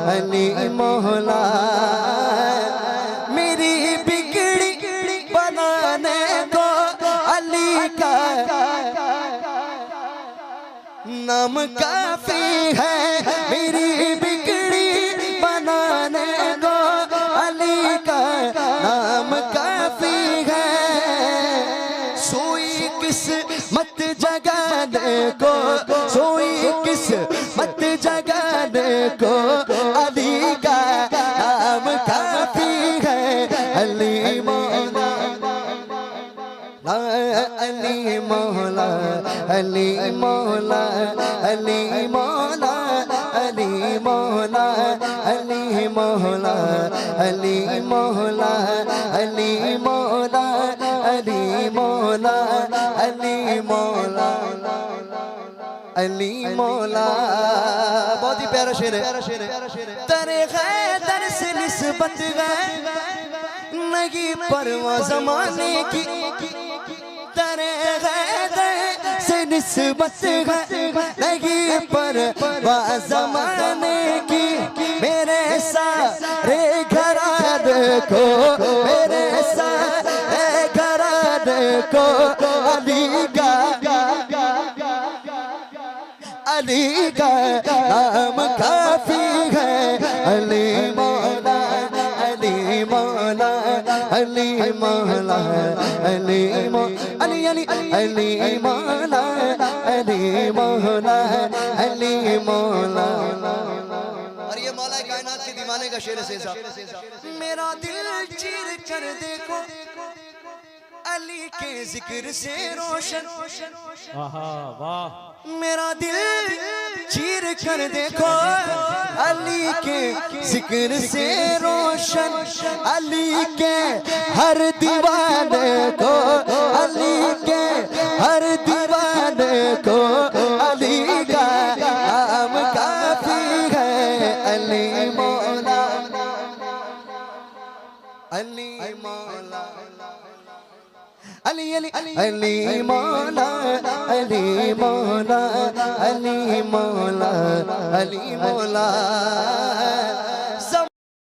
अली मौला। मेरी बिगड़ी बनाने को अली का नाम काफी है। मेरी बिगड़ी बनाने को अली का नाम काफी है। सोई किस मत जगाने को, सोई किस मत जगाने को अली का नाम काफी है। अली मौला अली मौला अली मौला अली मौला अली मौला अली मौला अली मौला अली मौला अली मौला अली मौला अली मौला। बहुत ही प्यारा शेर है। तेरे गैर से निस्बत है नहीं परवाह ज़माने की। तेरे गैर से निस्बत है नहीं परवाह ज़माने की। मेरे सारे घराने को, मेरे सारे घराने को अली का अली का नाम काफी है। अली मौला अली मौला अली मौला अली अली अली अली मौला अली मौला अली मौला। और ये मौला कायनात के दीवाने का शेर है। मेरा दिल चीर कर देखो अली के जिक्र से रोशन। वाह। मेरा दिल चीर कर देखो अली के जिक्र से रोशन। अली के हर दीवाने को, अली के हर दीवाने को अली का नाम काफी है। अली मौला अली मौला अली अली अली मौला अली मौला अली मौला अली मौला।